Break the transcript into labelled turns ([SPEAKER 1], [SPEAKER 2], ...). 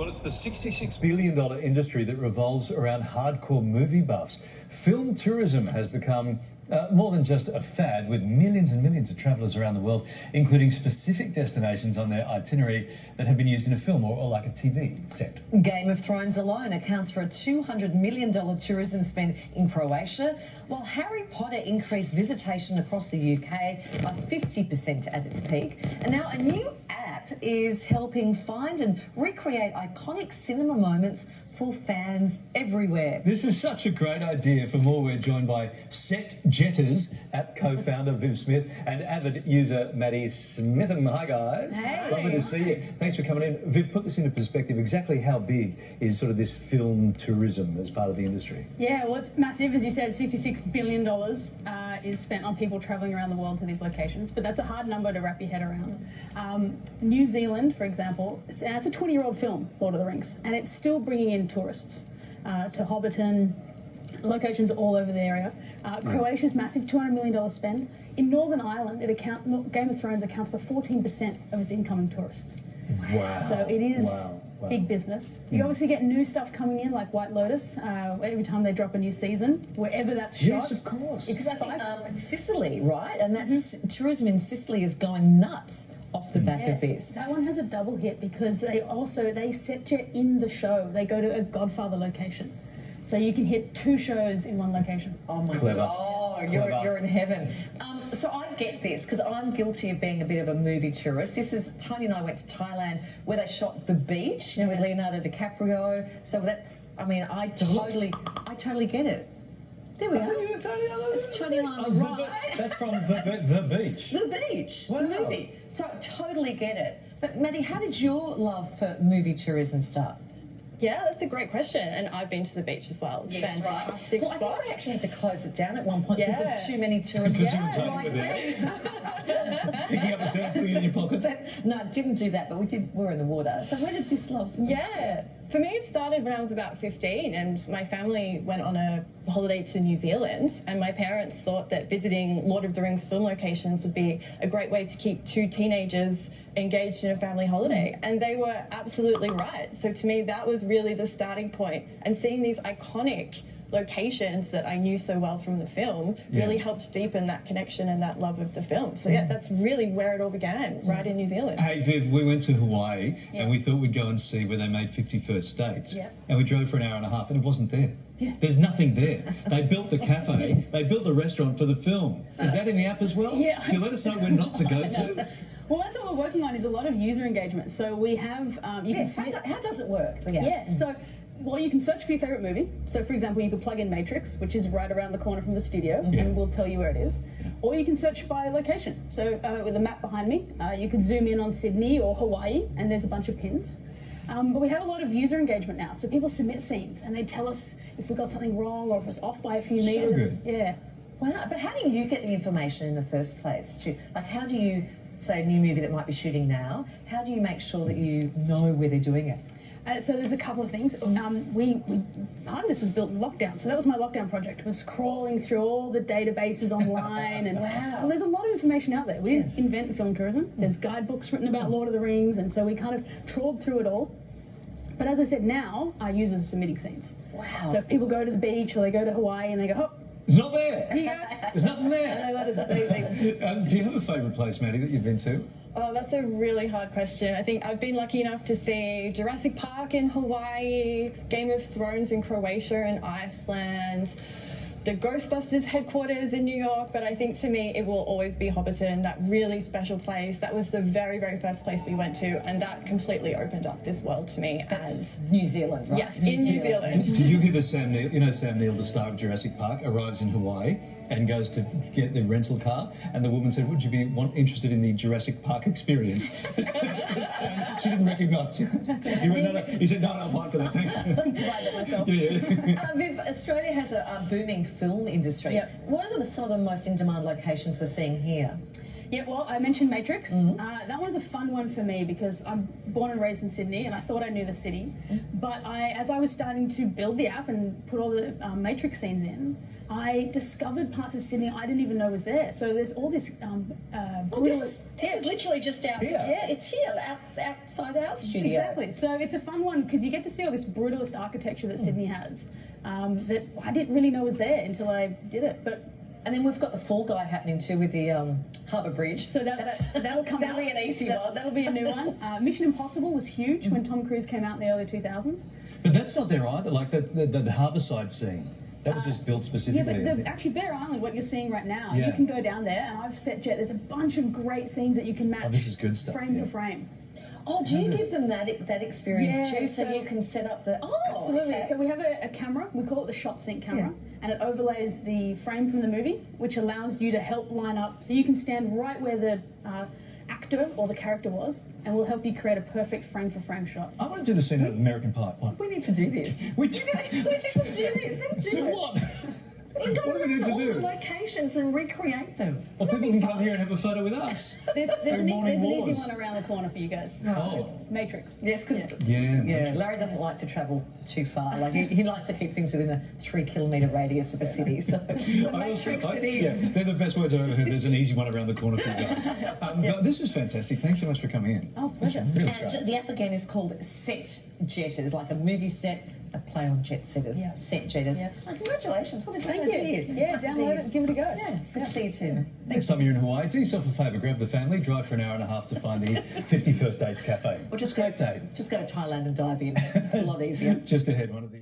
[SPEAKER 1] Well, it's the $66 billion industry that revolves around hardcore movie buffs. Film tourism has become more than just a fad, with millions and millions of travellers around the world, including specific destinations on their itinerary that have been used in a film or like a TV set.
[SPEAKER 2] Game of Thrones alone accounts for a $200 million tourism spend in Croatia, while Harry Potter increased visitation across the UK by 50% at its peak. And now a new app is helping find and recreate iconic cinema moments for fans everywhere.
[SPEAKER 1] This is such a great idea. For more, we're joined by SetJetters app co-founder Viv Smith and avid user Maddy Smitham. Hi guys.
[SPEAKER 2] Hey.
[SPEAKER 1] Lovely to see you. Thanks for coming in. Viv, put this into perspective. Exactly how big is sort of this film tourism as part of the industry?
[SPEAKER 3] Yeah, well, it's massive. As you said, $66 billion is spent on people travelling around the world to these locations, but that's a hard number to wrap your head around. New Zealand, for example, it's a 20-year-old film, Lord of the Rings, and it's still bringing in tourists to Hobbiton, locations all over the area. Croatia's massive, $200 million spend. In Northern Ireland, Game of Thrones accounts for 14% of its incoming tourists.
[SPEAKER 1] Wow.
[SPEAKER 3] So it is
[SPEAKER 1] Wow.
[SPEAKER 3] big business. You obviously get new stuff coming in, like White Lotus, every time they drop a new season, wherever that's shot.
[SPEAKER 1] Yes, of course.
[SPEAKER 2] Because I think Sicily, right? And that's tourism in Sicily is going nuts off the back of this.
[SPEAKER 3] That one has a double hit because they SetJet in the show. They go to a Godfather location. So you can hit 2 shows in one location.
[SPEAKER 2] Oh my
[SPEAKER 1] Clever.
[SPEAKER 2] God. Oh, you're in heaven. So I get this because I'm guilty of being a bit of a movie tourist. Tony and I went to Thailand where they shot The Beach, with Leonardo DiCaprio. So that's, I mean, I totally get it. There we are. It's Tony and I on the right.
[SPEAKER 1] That's from the Beach.
[SPEAKER 2] The Beach,
[SPEAKER 1] Wow.
[SPEAKER 2] the movie. So I totally get it. But Maddy, how did your love for movie tourism start?
[SPEAKER 4] Yeah, that's a great question, and I've been to the beach as well. It's fantastic.
[SPEAKER 2] Well, I think they actually had to close it down at one point because of too many tourists.
[SPEAKER 1] Because you were taking with it. Picking up a surfboard in your pockets.
[SPEAKER 2] No, didn't do that, but we were in the water. So where did this love from?
[SPEAKER 4] Yeah, for me it started when I was about 15, and my family went on a holiday to New Zealand, and my parents thought that visiting Lord of the Rings film locations would be a great way to keep 2 teenagers engaged in a family holiday, and they were absolutely right. So to me that was really the starting point, and seeing these iconic locations that I knew so well from the film really helped deepen that connection and that love of the film. So yeah, that's really where it all began, right in New Zealand.
[SPEAKER 1] Hey Viv, we went to Hawaii and we thought we'd go and see where they made 51st States. And we drove for an hour and a half and it wasn't there. There's nothing there. They built the cafe, they built the restaurant for the film. Is that in the app as well?
[SPEAKER 3] Yeah.
[SPEAKER 1] Can you let us know where not to go to?
[SPEAKER 3] Well, that's what we're working on, is a lot of user engagement. So we have, you can submit.
[SPEAKER 2] How does it work?
[SPEAKER 3] So, well, you can search for your favourite movie. So, for example, you could plug in Matrix, which is right around the corner from the studio, and we'll tell you where it is. Or you can search by location. So, with a map behind me, you could zoom in on Sydney or Hawaii, and there's a bunch of pins. But we have a lot of user engagement now. So people submit scenes, and they tell us if we got something wrong or if it's off by a few meters.
[SPEAKER 1] Good.
[SPEAKER 3] Yeah.
[SPEAKER 2] Wow, but how do you get the information in the first place? Like, how do you, say, a new movie that might be shooting now, how do you make sure that you know where they're doing it?
[SPEAKER 3] So there's a couple of things. Part of this was built in lockdown, so that was my lockdown project, was crawling through all the databases online, and there's a lot of information out there. We didn't invent film tourism. There's guidebooks written about Lord of the Rings, and so we kind of trawled through it all. But as I said, now our users are submitting scenes.
[SPEAKER 2] Wow.
[SPEAKER 3] So if people go to the beach or they go to Hawaii and they go, oh,
[SPEAKER 1] It's not there.
[SPEAKER 3] yeah.
[SPEAKER 1] There's nothing there.
[SPEAKER 3] I know, that is amazing.
[SPEAKER 1] Do you have a favourite place, Maddy, that you've been to?
[SPEAKER 4] Oh, that's a really hard question. I think I've been lucky enough to see Jurassic Park in Hawaii, Game of Thrones in Croatia and Iceland, the Ghostbusters headquarters in New York, but I think to me it will always be Hobbiton, that really special place. That was the very, very first place we went to, and that completely opened up this world to me.
[SPEAKER 2] That's New Zealand, right?
[SPEAKER 4] Yes, in New Zealand.
[SPEAKER 1] Did you hear the Sam Neill? You know Sam Neill, the star of Jurassic Park, arrives in Hawaii and goes to get the rental car, and the woman said, "Would you be interested in the Jurassic Park experience?" She didn't recognise him. He said, "No, I'm fine for that. Thanks."
[SPEAKER 2] Viv, Australia has a booming film industry. What are some of the most in-demand locations we're seeing here?
[SPEAKER 3] Yeah, well, I mentioned Matrix. That one's a fun one for me because I'm born and raised in Sydney, and I thought I knew the city. But as I was starting to build the app and put all the Matrix scenes in, I discovered parts of Sydney I didn't even know was there. So there's all this.
[SPEAKER 2] This is literally just out.
[SPEAKER 1] here.
[SPEAKER 2] Yeah, it's here, outside our studio.
[SPEAKER 3] Exactly. So it's a fun one because you get to see all this brutalist architecture that Sydney has that I didn't really know was there until I did it. But
[SPEAKER 2] And then we've got the Fall Guy happening too with the Harbour Bridge.
[SPEAKER 3] so that'll come
[SPEAKER 2] That'll
[SPEAKER 3] out.
[SPEAKER 2] be an easy one.
[SPEAKER 3] That'll be a new one. Mission Impossible was huge when Tom Cruise came out in the early 2000s.
[SPEAKER 1] But that's not there either. Like the harbourside scene, that was just built
[SPEAKER 3] Yeah,
[SPEAKER 1] specifically.
[SPEAKER 3] but actually Bear Island, what you're seeing right now,
[SPEAKER 1] Yeah.
[SPEAKER 3] you can go down there and I've set jet. There's a bunch of great scenes that you can match
[SPEAKER 1] this is good stuff,
[SPEAKER 3] frame
[SPEAKER 1] yeah.
[SPEAKER 3] for frame.
[SPEAKER 2] Oh, do you give them that experience
[SPEAKER 3] Yeah,
[SPEAKER 2] too, so
[SPEAKER 3] so-
[SPEAKER 2] you can set up the? Oh,
[SPEAKER 3] Absolutely.
[SPEAKER 2] okay.
[SPEAKER 3] So we have a camera, we call it the shot sync camera, and it overlays the frame from the movie, which allows you to help line up. So you can stand right where the actor or the character was, and we'll help you create a perfect frame for frame shot.
[SPEAKER 1] I want to do the scene out of American Pie. One.
[SPEAKER 2] We need to do this.
[SPEAKER 1] We do.
[SPEAKER 2] We need to do this. Let's do
[SPEAKER 1] Do
[SPEAKER 2] it.
[SPEAKER 1] what?
[SPEAKER 2] We've got
[SPEAKER 1] What do we need to
[SPEAKER 2] all
[SPEAKER 1] do?
[SPEAKER 2] the locations and recreate them.
[SPEAKER 1] Well,
[SPEAKER 2] That'd
[SPEAKER 1] people
[SPEAKER 2] be
[SPEAKER 1] can come
[SPEAKER 2] fun.
[SPEAKER 1] here and have a photo with us.
[SPEAKER 3] There's an
[SPEAKER 1] Morning
[SPEAKER 3] easy
[SPEAKER 1] Wars.
[SPEAKER 3] one around the corner for you guys.
[SPEAKER 1] Oh.
[SPEAKER 3] Matrix.
[SPEAKER 2] Yes, because
[SPEAKER 1] Yeah.
[SPEAKER 2] Larry doesn't like to travel too far. Like he likes to keep things within a 3-kilometre radius of a city. So Matrix it is.
[SPEAKER 1] Yeah, they're the best words I've ever heard. There's an easy one around the corner for you guys. But this is fantastic. Thanks so much for coming in.
[SPEAKER 3] Oh, pleasure.
[SPEAKER 1] It's really
[SPEAKER 2] And
[SPEAKER 1] great.
[SPEAKER 2] the app again is called SetJetters, like a movie set, a play on jet setters.
[SPEAKER 3] Yeah.
[SPEAKER 2] SetJetters.
[SPEAKER 3] Yeah.
[SPEAKER 2] Oh, congratulations! What a
[SPEAKER 3] Thank
[SPEAKER 2] great
[SPEAKER 3] you.
[SPEAKER 2] idea.
[SPEAKER 3] Yeah,
[SPEAKER 2] Nice to see
[SPEAKER 3] download
[SPEAKER 2] you.
[SPEAKER 3] it, give it a go.
[SPEAKER 2] Yeah, good to see you too.
[SPEAKER 1] Next time you're in Hawaii, do yourself a favour, grab the family, drive for an hour and a half to find the 51st Dates Cafe.
[SPEAKER 2] Or just
[SPEAKER 1] Great
[SPEAKER 2] go
[SPEAKER 1] day.
[SPEAKER 2] to Thailand and dive in. A lot easier.
[SPEAKER 1] Just ahead, one of the